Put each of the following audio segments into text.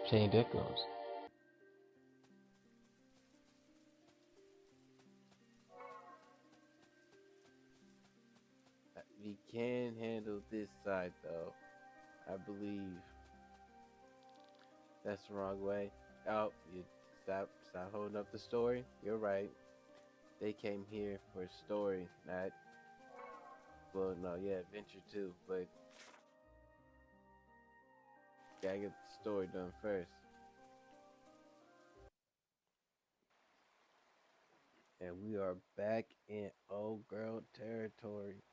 Chain Dickos. We can handle this side though. I believe that's the wrong way. Oh, you stop holding up the story. You're right. They came here for a story, not well, no, yeah, adventure too, but gotta get the story done first. And we are back in old girl territory.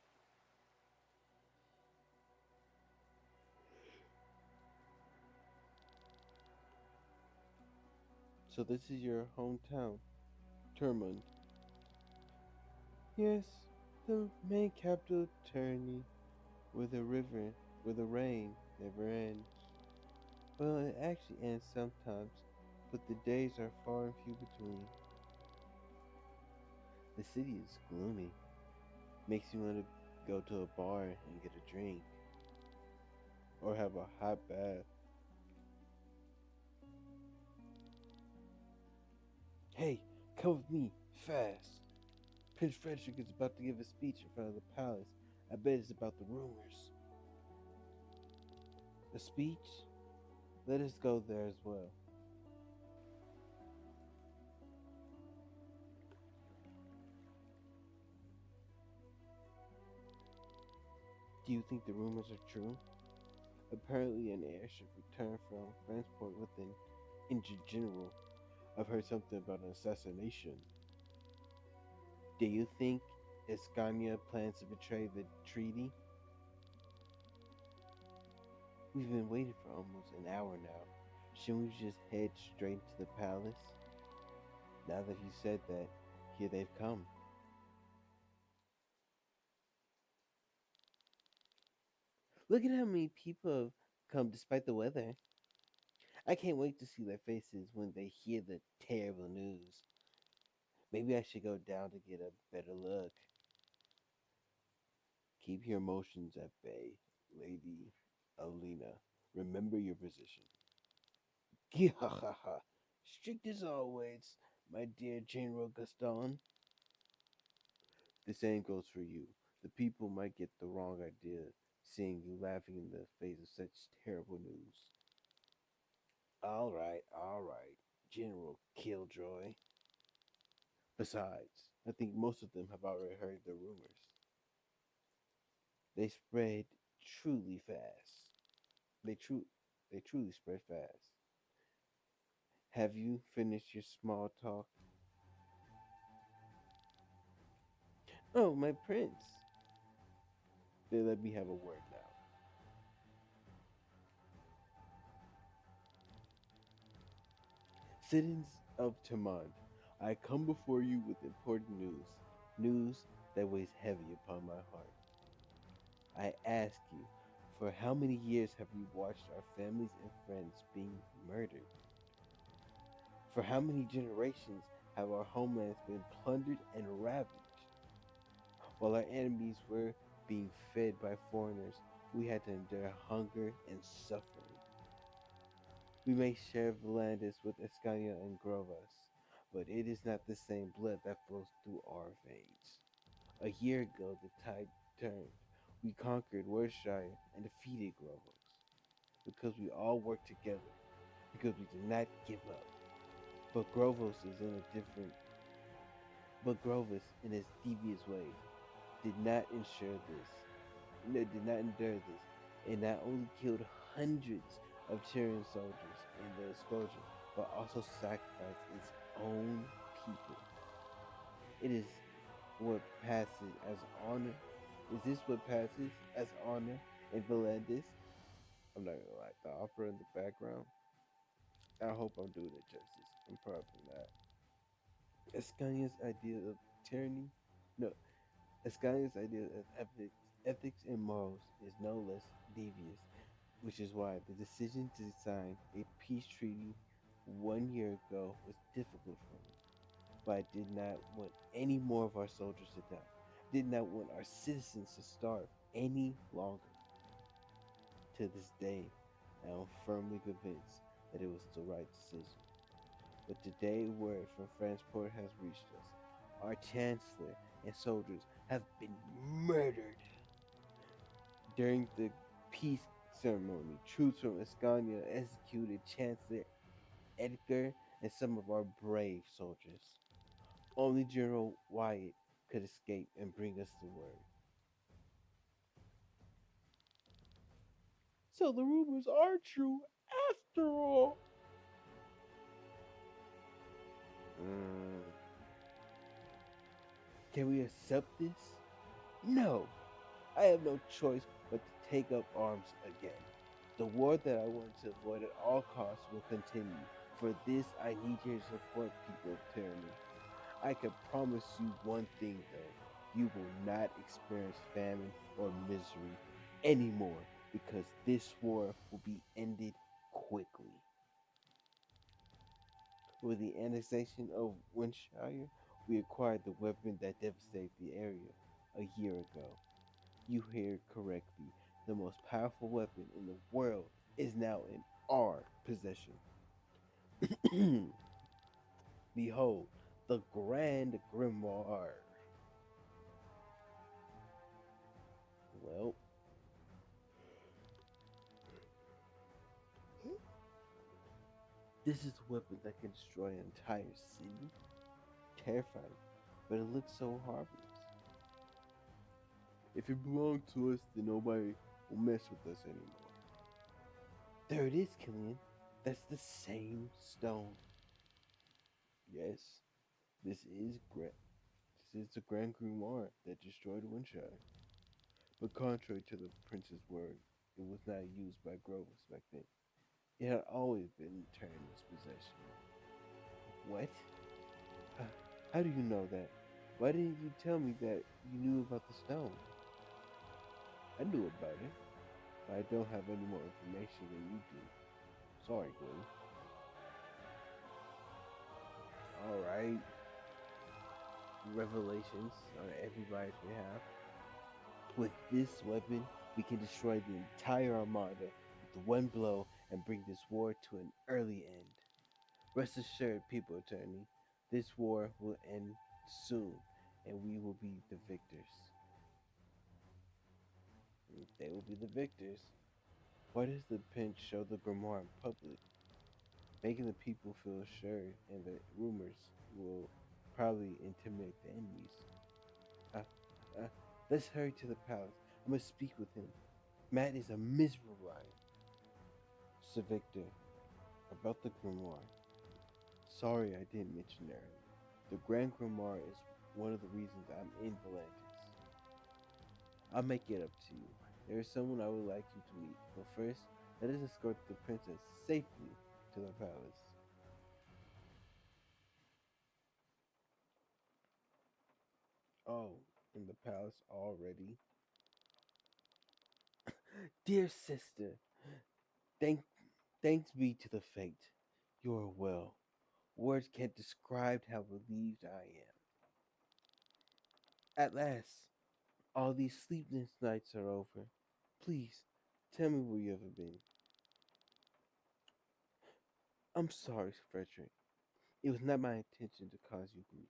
So this is your hometown, Termund. Yes, the main capital, Tourney, where the river, where the rain never ends. Well, it actually ends sometimes, but the days are far and few between. The city is gloomy. Makes me want to go to a bar and get a drink, or have a hot bath. Hey, come with me, fast. Prince Frederick is about to give a speech in front of the palace. I bet it's about the rumors. A speech? Let us go there as well. Do you think the rumors are true? Apparently, an airship returned from transport with an injured general. I've heard something about an assassination. Do you think Escania plans to betray the treaty? We've been waiting for almost an hour now. Shouldn't we just head straight to the palace? Now that you said that, here they've come. Look at how many people have come despite the weather. I can't wait to see their faces when they hear the terrible news. Maybe I should go down to get a better look. Keep your emotions at bay, Lady Alina. Remember your position. Gihahaha. Strict as always, my dear General Gaston. The same goes for you. The people might get the wrong idea seeing you laughing in the face of such terrible news. All right, General Killjoy. Besides, I think most of them have already heard the rumors. They spread truly fast. They tru- they truly spread fast. Have you finished your small talk? Oh, my prince. They let me have a word now. Citizens of Tomund, I come before you with important news. News that weighs heavy upon my heart. I ask you, for how many years have we watched our families and friends being murdered? For how many generations have our homelands been plundered and ravaged? While our enemies were being fed by foreigners, we had to endure hunger and suffering. We may share Volandis with Escania and Grovas, but it is not the same blood that flows through our veins. A year ago, the tide turned. We conquered Worcestershire and defeated Grovos because we all worked together, because we did not give up. But Grovos is in a different. But Grovos, in his devious ways, did not ensure this. No, did not endure this. It not only killed hundreds of Tyrian soldiers in the explosion, but also sacrificed its own people. It is what passes as honor. Is this what passes as honor in Valandis? I'm not gonna lie, the opera in the background. I hope I'm doing it justice. I'm probably not. Ascania's idea of tyranny, no, Ascania's idea of ethics and morals is no less devious, which is why the decision to sign a peace treaty 1 year ago was difficult for me. But I did not want any more of our soldiers to die. Did not want our citizens to starve any longer. To this day, I am firmly convinced that it was the right decision. But today, word from Fransport has reached us. Our chancellor and soldiers have been murdered. During the peace ceremony, troops from Escania executed Chancellor Edgar and some of our brave soldiers. Only General Wyatt could escape and bring us the word. So the rumors are true after all. Mm, can we accept this? No. I have no choice but to take up arms again. The war that I want to avoid at all costs will continue. For this, I need your support, people of tyranny. I can promise you one thing, though. You will not experience famine or misery anymore because this war will be ended quickly. With the annexation of Winshire, we acquired the weapon that devastated the area a year ago. You heard correctly. The most powerful weapon in the world is now in our possession. Behold, the Grand Grimoire. Well, this is a weapon that can destroy an entire city. Terrifying, but it looks so harmless. If it belonged to us, then nobody will mess with us anymore. There it is, Killian. That's the same stone. Yes, this is this is the Grand Grimoire that destroyed Winshire. But contrary to the prince's word, it was not used by Grovus back then. It had always been in Taryn's possession. What? How, how do you know that? Why didn't you tell me that you knew about the stone? I knew about it, but I don't have any more information than you do. Sorry, Gwen. Alright. Revelations on everybody's behalf. With this weapon, we can destroy the entire armada with one blow and bring this war to an early end. Rest assured, people attorney, this war will end soon and we will be the victors. They will be the victors. Why does the prince show the grimoire in public? Making the people feel assured and the rumors will probably intimidate the enemies. Uh, uh, let's hurry to the palace. I must speak with him. Matt is a miserable liar. Sir Victor, about the grimoire. Sorry I didn't mention earlier. The Grand Grimoire is one of the reasons I'm in Volantis. I'll make it up to you. There is someone I would like you to meet, but first, let us escort the princess safely to the palace. Oh, in the palace already? Dear sister, thank, thanks be to the fate. You are well. Words can't describe how relieved I am. At last, all these sleepless nights are over. Please, tell me where you have been. I'm sorry, Frederick. It was not my intention to cause you grief.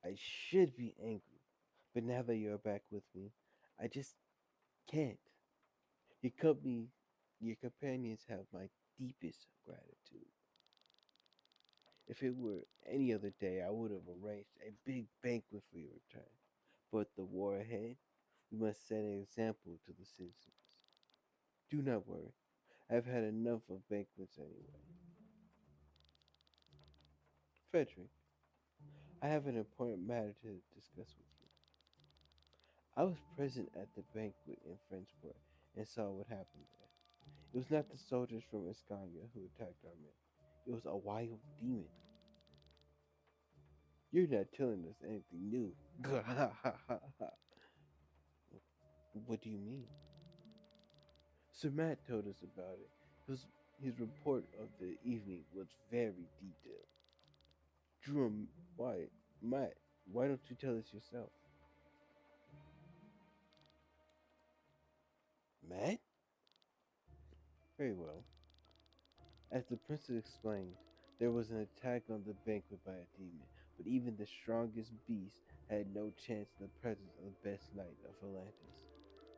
I should be angry, but now that you're back with me, I just can't. Your company, your companions have my deepest gratitude. If it were any other day, I would have arranged a big banquet for your return. But the war ahead, we must set an example to the citizens. Do not worry. I've had enough of banquets anyway. Frederick, I have an important matter to discuss with you. I was present at the banquet in Frenchport and saw what happened there. It was not the soldiers from Escania who attacked our men. It was a wild demon. You're not telling us anything new. What do you mean? Sir Matt told us about it. His report of the evening was very detailed. Drew, why, Matt, why don't you tell us yourself? Matt? Very well. As the princess explained, there was an attack on the banquet by a demon, but even the strongest beast had no chance in the presence of the best knight of Atlantis.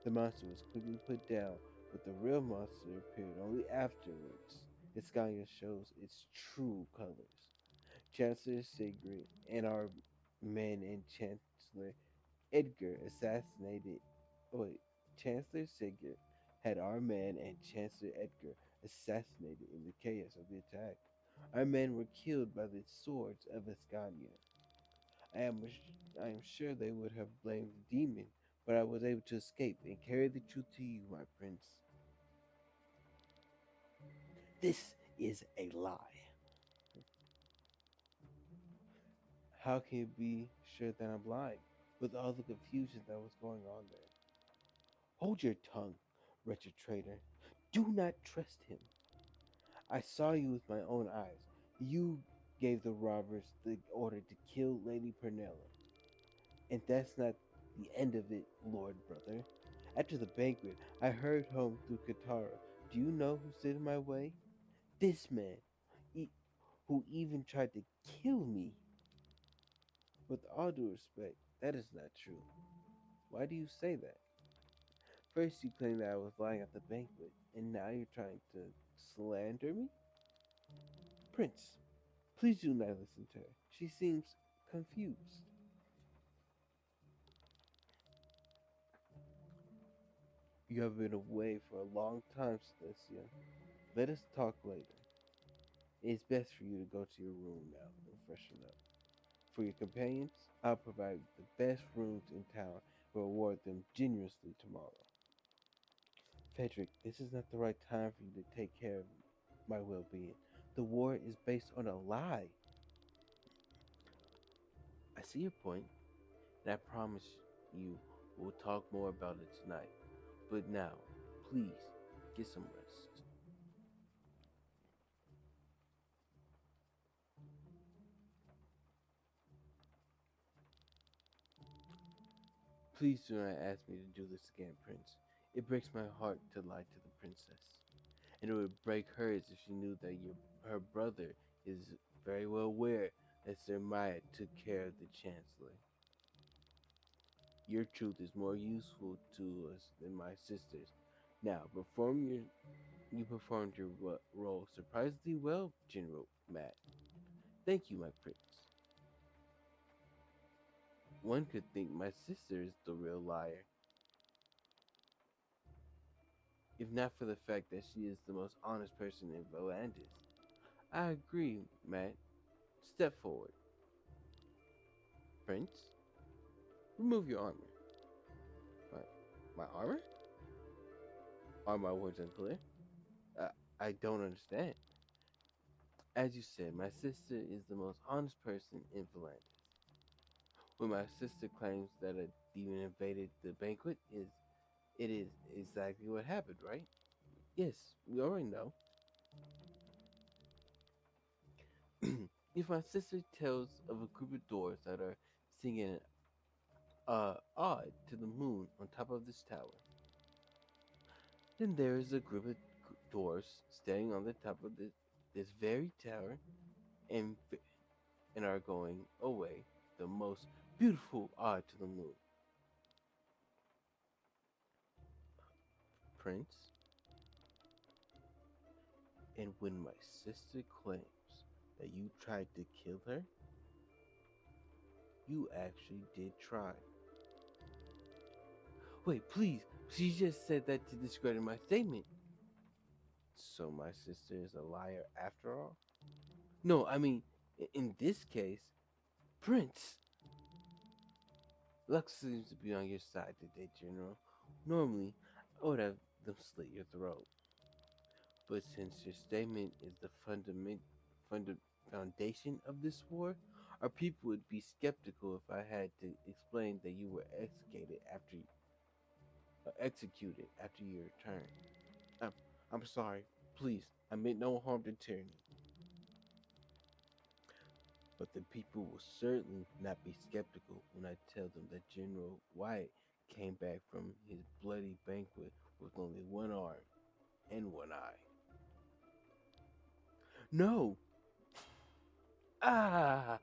The monster was quickly put down, but the real monster appeared only afterwards. Iskaya shows its true colors. Chancellor Sigrid and our men and Chancellor Edgar assassinated. Wait, Chancellor Sigurd had our man and Chancellor Edgar assassinated in the chaos of the attack. Our men were killed by the swords of Ascania. I am sure they would have blamed the demon, but I was able to escape and carry the truth to you, my prince. This is a lie. How can you be sure that I'm lying with all the confusion that was going on there? Hold your tongue, wretched traitor. Do not trust him. I saw you with my own eyes. You gave the robbers the order to kill Lady Pernilla. And that's not the end of it, Lord Brother. After the banquet, I hurried home through Katara. Do you know who stood in my way? This man, e- who even tried to kill me. With all due respect, that is not true. Why do you say that? First, you claimed that I was lying at the banquet, and now you're trying to slander me? Prince, please do not listen to her. She seems confused. You have been away for a long time, Celestia. Let us talk later. It is best for you to go to your room now and freshen up. For your companions, I'll provide the best rooms in town and reward them generously tomorrow. Frederick, this is not the right time for you to take care of my well being. The war is based on a lie. I see your point, and I promise you we'll talk more about it tonight. But now, please, get some rest. Please do not ask me to do this again, Prince. It breaks my heart to lie to the princess. And it would break hers if she knew that her brother is very well aware that Sir Maya took care of the Chancellor. Your truth is more useful to us than my sister's. Now, you performed your role surprisingly well, General Matt. Thank you, my prince. One could think my sister is the real liar, if not for the fact that she is the most honest person in Volandis. I agree, Matt. Step forward. Prince, remove your armor. My, my armor? Are my words unclear? I don't understand. As you said, my sister is the most honest person in Volandis. When my sister claims that a demon invaded the banquet, it is exactly what happened, right? Yes, we already know. If my sister tells of a group of dwarves that are singing odd to the moon on top of this tower, then there is a group of dwarves standing on the top of this very tower and and are going away the most beautiful ode to the moon. Prince, and when my sister claims that you tried to kill her, you actually did try. Wait, please, she just said that to discredit my statement. So my sister is a liar after all? No, I mean, in this case, Prince. Luck seems to be on your side today, General. Normally, I would have them slit your throat. But since your statement is the foundation of this war, our people would be skeptical if I had to explain that you were executed after your return. I'm, I'm sorry. Please, I meant no harm to tyranny. But the people will certainly not be skeptical when I tell them that General Wyatt came back from his bloody banquet with only one arm and one eye. No! Ah!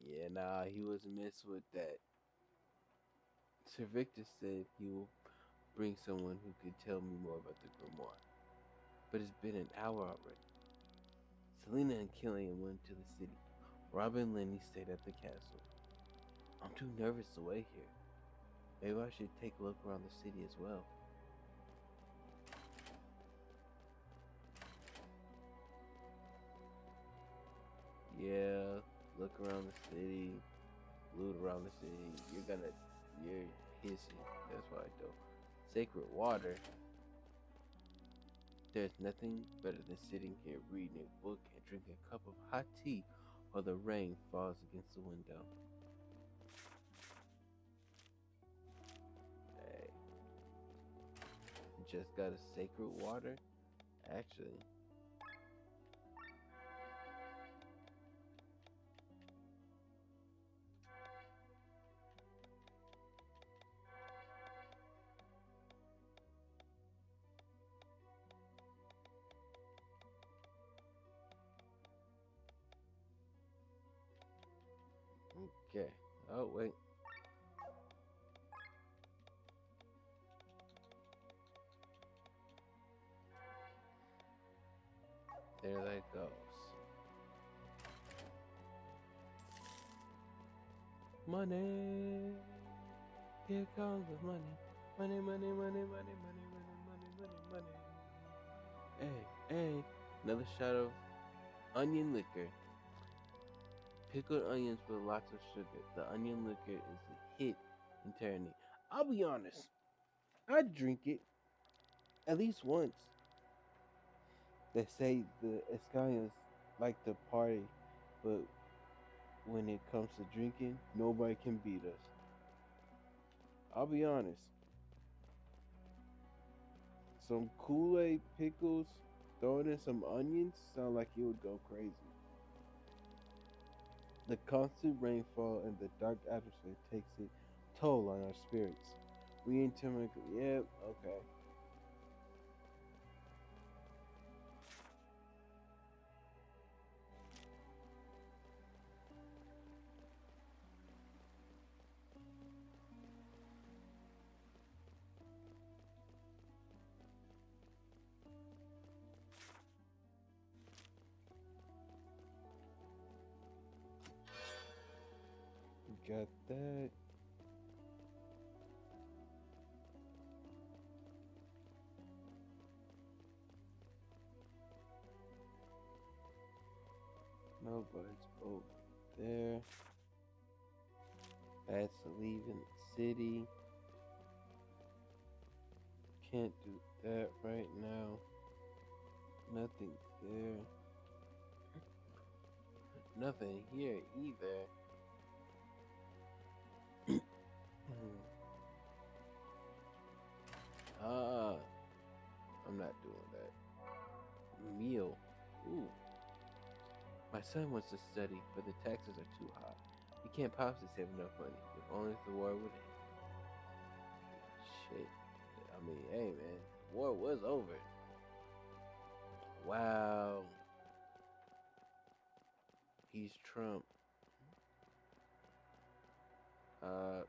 Yeah, nah, he wasn't messing with that. Sir Victor said he will bring someone who could tell me more about the grimoire. But it's been an hour already. Selena and Killian went to the city. Robin and Lenny stayed at the castle. I'm too nervous to wait here. Maybe I should take a look around the city as well. Yeah, look around the city, loot around the city. You're hissy. That's why I don't. Sacred water. There's nothing better than sitting here reading a book and drinking a cup of hot tea while the rain falls against the window. Hey, just got a sacred water? Actually, okay. Oh, wait. There that goes. Money. Here comes the money. Money, money, money, money, money, money, money, money, money. Hey, hey. Another shot of onion liquor. Pickled onions with lots of sugar. The onion liquor is a hit in Taryn. I'll be honest. I'd drink it at least once. They say the Escalions like to party, but when it comes to drinking, nobody can beat us. I'll be honest. Some Kool-Aid, pickles, throwing in some onions sound like it would go crazy. The constant rainfall and the dark atmosphere takes its toll on our spirits. We intermittently, yep, okay. Got that. Nobody's over there. That's leaving the city. Can't do that right now. Nothing there. Nothing here either. Ah, I'm not doing that. Meal. Ooh. My son wants to study, but the taxes are too high. He can't possibly save enough money. If only the war would end. Shit. I mean, hey man, the war was over. Wow. He's Trump. Uh,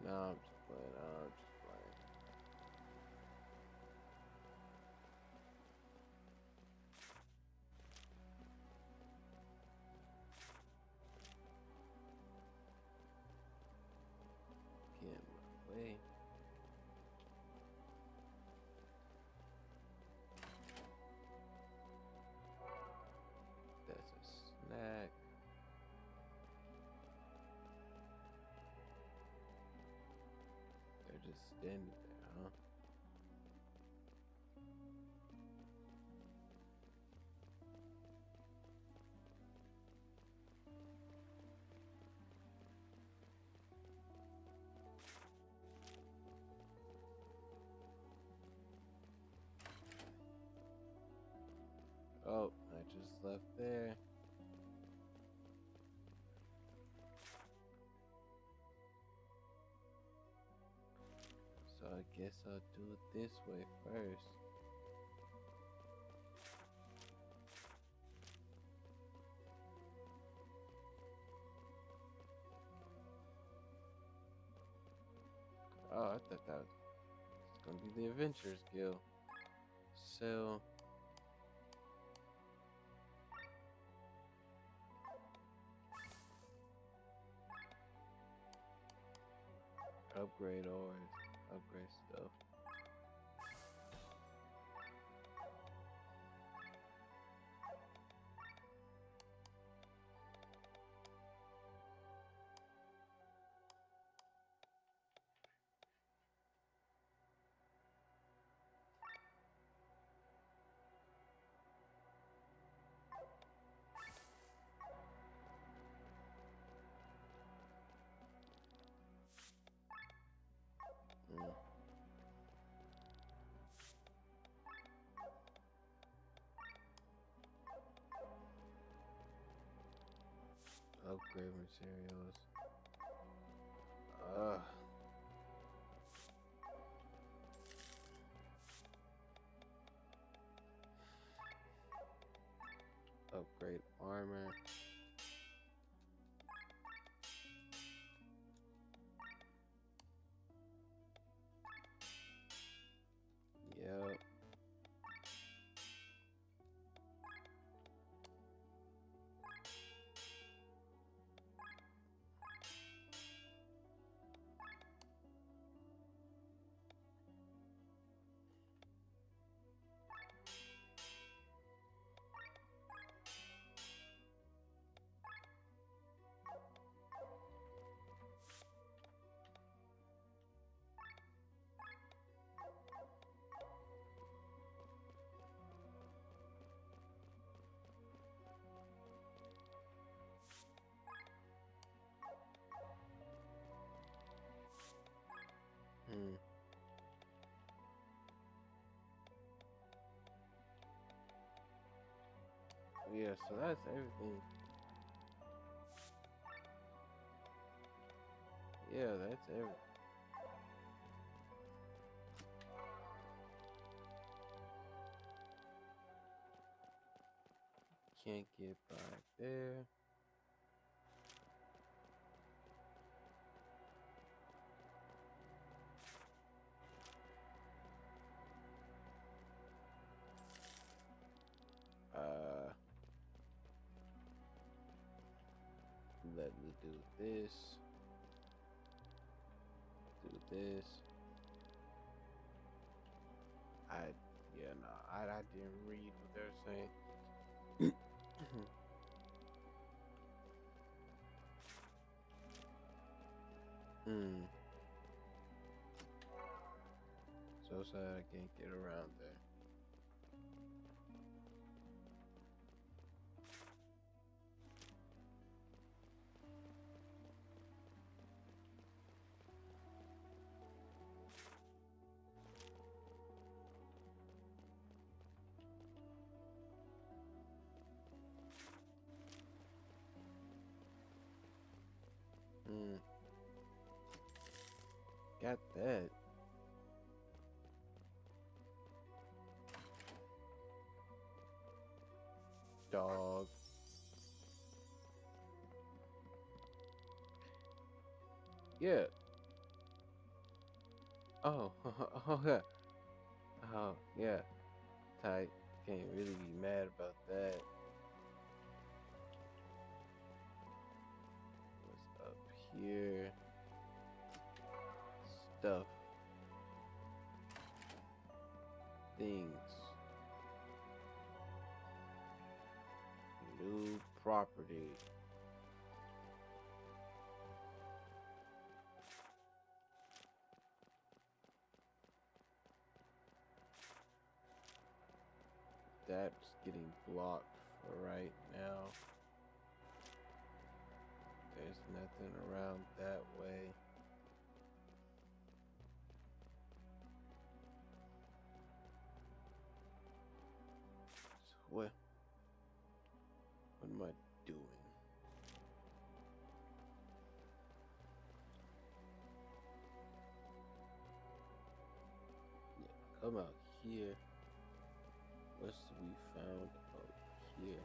no, I'm just playing. I'm just playing. Get in my way. That's a snack. They're just standing there, huh? Oh, I just left there. So I guess I'll do it this way first. Oh, I thought that was gonna be the Adventurers Guild. Sell. Upgrade ores. Upgrade stuff. Mm. Upgrade materials. Ugh. Upgrade armor. Yep. Hmm. Yeah, so that's everything. Yeah, that's everything. Can't get back there. Uh, Let me do this. Do this. Yeah, no, I didn't read what they're saying. Hmm. So sad I can't get around there. Hmm. Got that. Dog. Yeah. Oh. Oh yeah. Oh yeah. Tight. Can't really be mad about that. What's up here? Stuff. Things. New property. That's getting blocked for right now. There's nothing around that way. So what am I doing? come out here. What's to be found out here?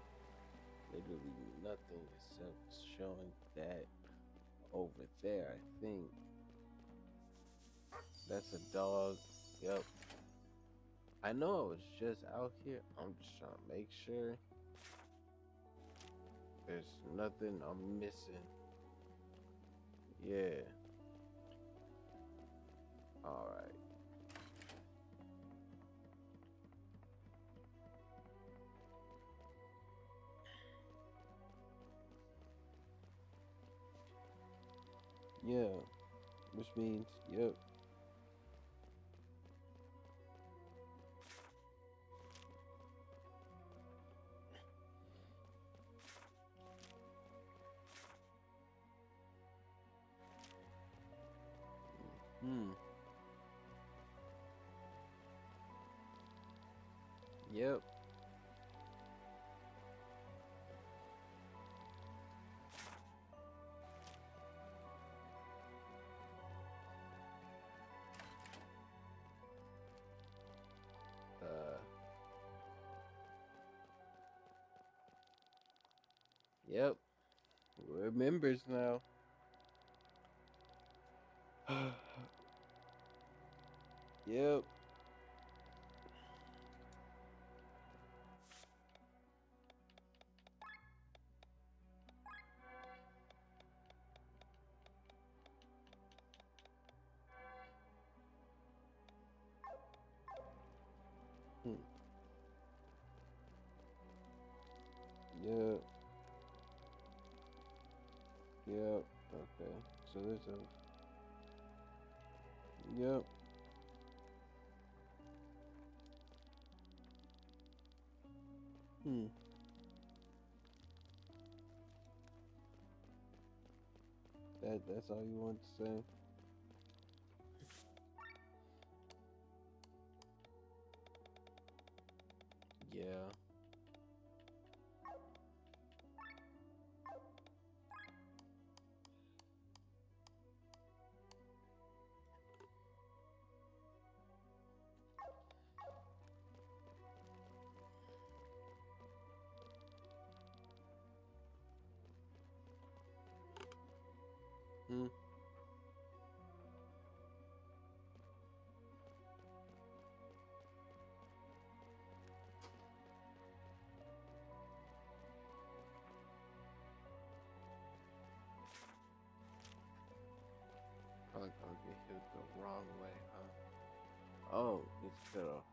Literally nothing except showing that over there, I think. That's a dog. Yep. I know I was just out here. I'm just trying to make sure there's nothing I'm missing. Yeah. Alright. Yeah. Which means, yep. Hmm. Yep. Uh. Yep. We're members now. Yep. Hmm. Yep. Yep. Okay. So there's a. Yep. Hmm. That's all you want to say? Yeah. Hmm. Probably gonna get hit the wrong way, huh? Oh, it's cut off.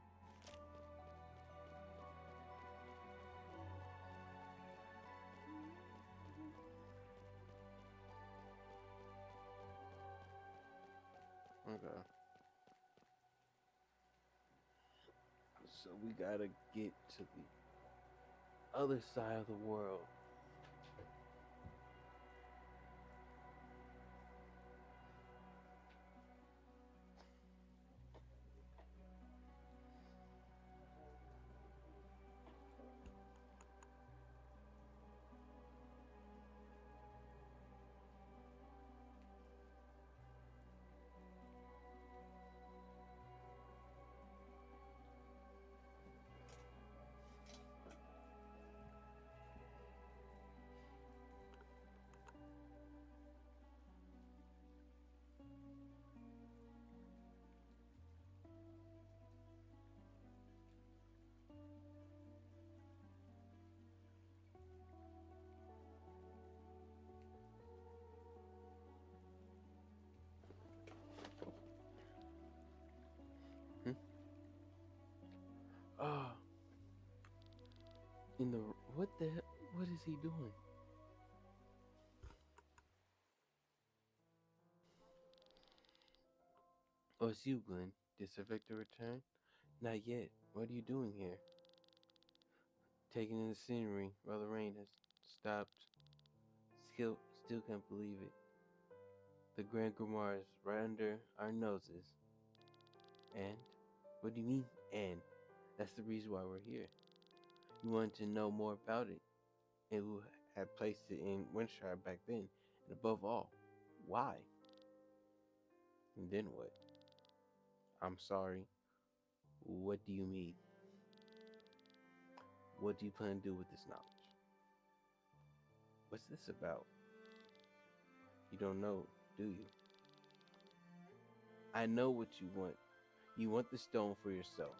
Okay. So we gotta get to the other side of the world. Hmm? Oh, in the what the what is he doing? Oh, it's you, Glenn. Did Sir Victor return? Not yet. What are you doing here? Taking in the scenery while the rain has stopped. Still can't believe it. The Grand Grimoire is right under our noses. And? What do you mean, and? That's the reason why we're here. You wanted to know more about it, and who had placed it in Winshire back then, and above all, why? And then what? I'm sorry. What do you mean? What do you plan to do with this knowledge? What's this about? You don't know, do you? I know what you want. You want the stone for yourself.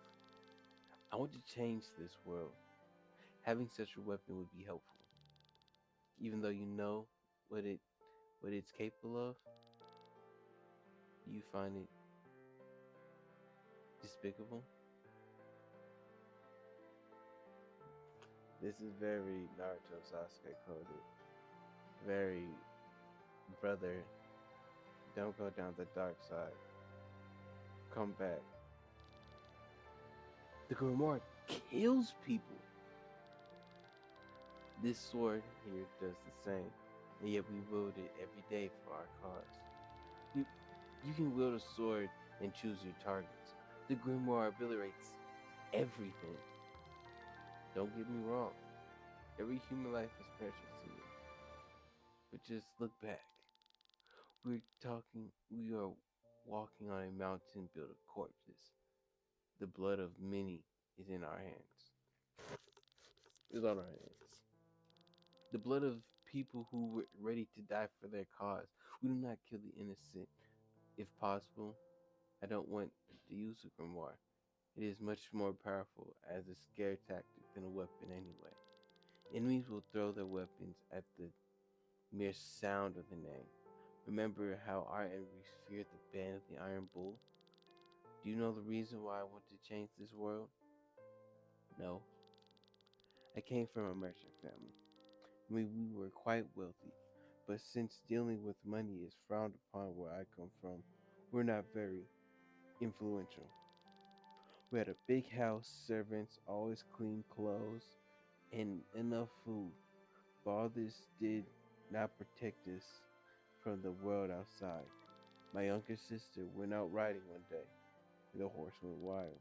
I want to change this world. Having such a weapon would be helpful. Even though you know what it's capable of, you find it despicable. This is very Naruto Sasuke coded. Very brother, don't go down the dark side. Come back. The Grimoire kills people. This sword here does the same, and yet we wield it every day for our cause. You, you can wield a sword and choose your targets. The Grimoire obliterates everything. Don't get me wrong, every human life is precious to me. But just look back. We are walking on a mountain built of corpses. The blood of many is in our hands. Is on our hands. The blood of people who were ready to die for their cause. We do not kill the innocent. If possible, I don't want to use a grimoire. It is much more powerful as a scare tactic than a weapon anyway. Enemies will throw their weapons at the mere sound of the name. Remember how our enemies feared the band of the Iron Bull? Do you know the reason why I want to change this world? No. I came from a merchant family. We were quite wealthy, but since dealing with money is frowned upon where I come from, we're not very influential. We had a big house, servants, always clean clothes, and enough food. But all this did not protect us from the world outside. My younger sister went out riding one day. The horse went wild.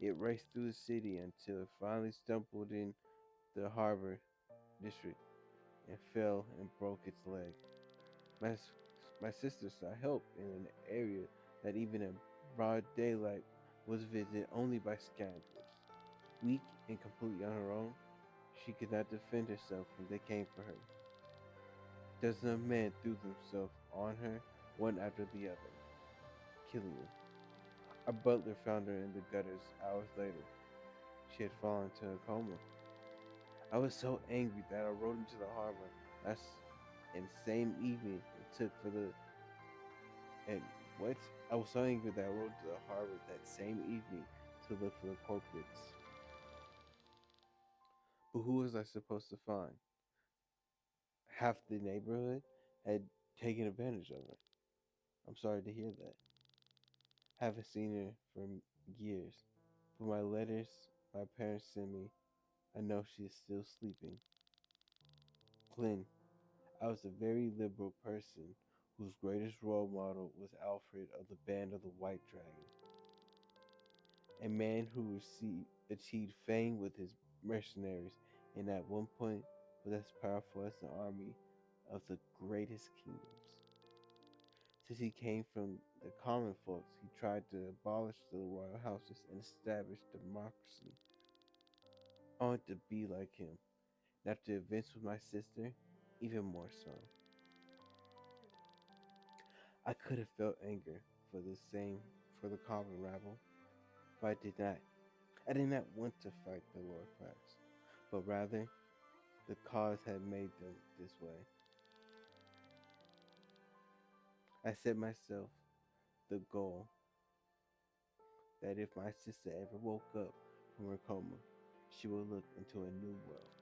It raced through the city until it finally stumbled in the harbor district and fell and broke its leg. My, my sister sought help in an area that even in broad daylight was visited only by scoundrels. Weak and completely on her own, she could not defend herself when they came for her. Dozens of men threw themselves on her, one after the other, killing her. Our butler found her in the gutters hours later. She had fallen into a coma. I was so angry that I rode into the harbor last and same evening it took for the and what? I was so angry that I rode to the harbor that same evening to look for the culprits. But who was I supposed to find? Half the neighborhood had taken advantage of her. I'm sorry to hear that. Haven't seen her for years. But my letters my parents sent me, I know she is still sleeping. Glenn, I was a very liberal person whose greatest role model was Alfred of the Band of the White Dragon, a man who achieved fame with his mercenaries and at one point was as powerful as the army of the greatest kingdoms. Since he came from the common folks, he tried to abolish the royal houses and establish democracy. I wanted to be like him. And after events with my sister, even more so. I could have felt anger for the common rabble, but I did not. I did not want to fight the lower class, but rather the cause had made them this way. I set myself the goal that if my sister ever woke up from her coma, she would look into a new world,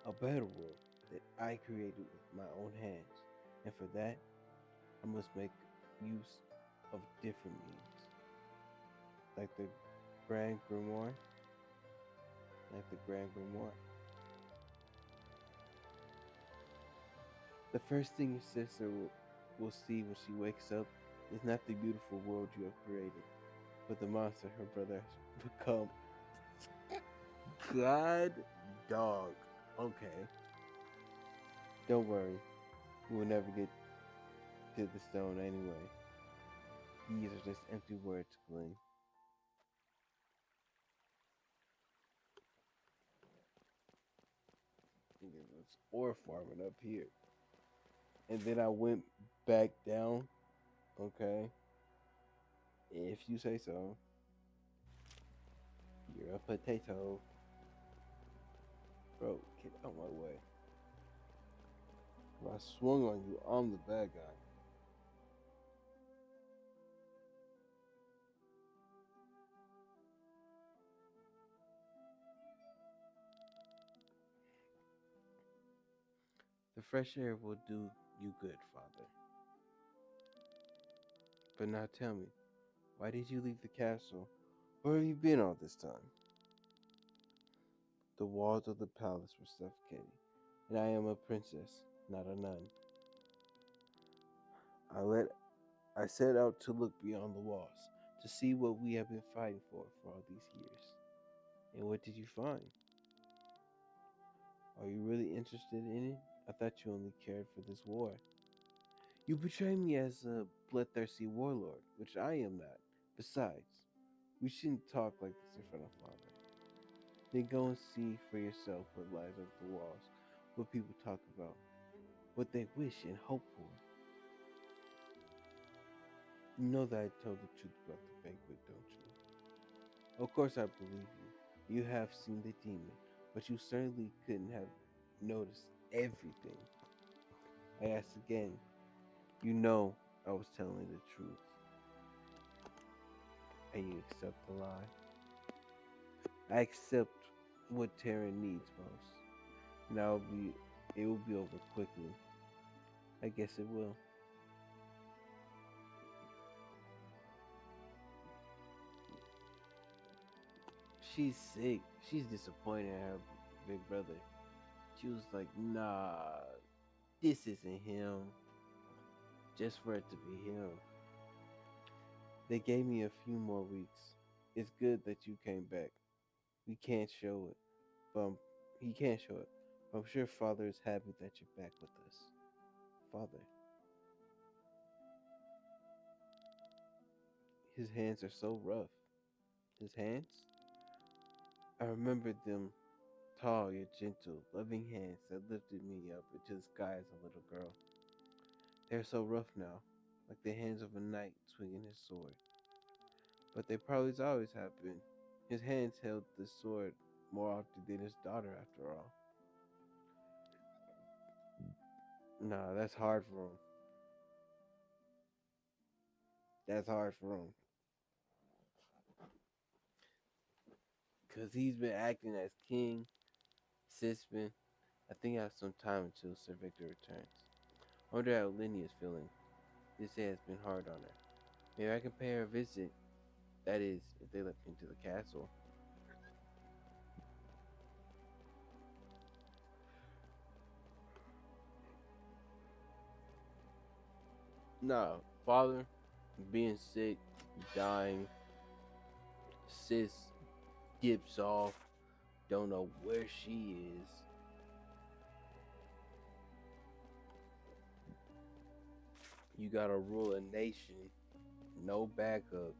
a better world that I created with my own hands. And for that, I must make use of different means, like the Grand Grimoire, like the Grand Grimoire. The first thing your sister will see when she wakes up is not the beautiful world you have created, but the monster her brother has become. God dog. Okay. Don't worry. We will never get to the stone anyway. These are just empty words, Glenn. fields or farming up here. And then I went back down, okay? If you say so. You're a potato. Bro, get out my way. If I swung on you, I'm the bad guy. The fresh air will do you good, Father. But now tell me, why did you leave the castle? Where have you been all this time? The walls of the palace were suffocating, and I am a princess, not a nun. I let I set out to look beyond the walls, to see what we have been fighting for all these years. And what did you find? Are you really interested in it? I thought you only cared for this war. You portray me as a bloodthirsty warlord, which I am not. Besides, we shouldn't talk like this in front of Father. Then go and see for yourself what lies over the walls, what people talk about, what they wish and hope for. You know that I told the truth about the banquet, don't you? Of course I believe you. You have seen the demon, but you certainly couldn't have noticed everything. I ask again, you know I was telling the truth, and you accept the lie. I accept what Taryn needs most. Now it will be over quickly. I guess it will. She's sick. She's disappointed in her big brother. She was like, nah, this isn't him. Just for it to be him. They gave me a few more weeks. It's good that you came back. We can't show it, but he can't show it. But I'm sure Father is happy that you're back with us. Father. His hands are so rough. His hands? I remember them tall yet gentle, loving hands that lifted me up into the sky as a little girl. They're so rough now, like the hands of a knight swinging his sword. But they probably always have been. His hands held the sword more often than his daughter, after all. Nah, that's hard for him. That's hard for him. Because he's been acting as king, Sisman. I think I have some time until Sir Victor returns. I wonder how Lenny is feeling. This day has been hard on her. Maybe I can pay her a visit. That is, if they let me into the castle. No, father, being sick, dying, sis dips off, don't know where she is. You gotta rule a nation, no backup.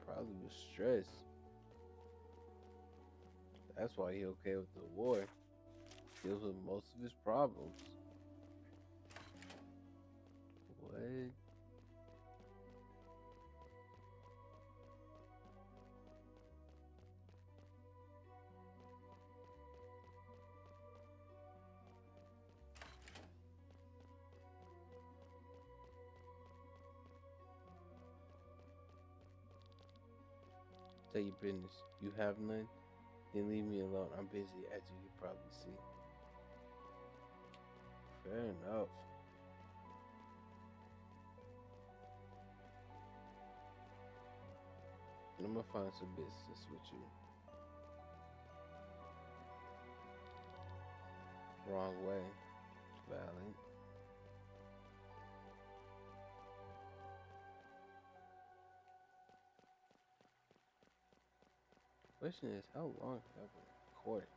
Probably was stress. That's why he okay with the war. Deals with most of his problems. What? Tell your business. You have none? Then leave me alone. I'm busy, as you can probably see. Fair enough. I'm gonna find some business with you. Wrong way. Valid. Question is, how long have we recorded?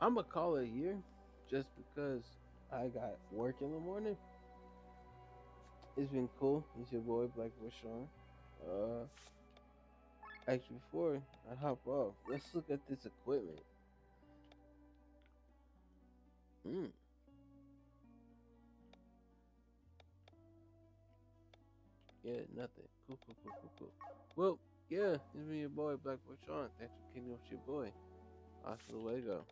I'm gonna call it here just because I got work in the morning. It's been cool. It's your boy Black Boy Sean. Uh, actually, before I hop off, let's look at this equipment. Hmm. Yeah, nothing. Cool, cool, cool, cool, cool. Well, yeah, it's been your boy Black Boy Sean. Thanks for kicking with your boy. Hasta luego.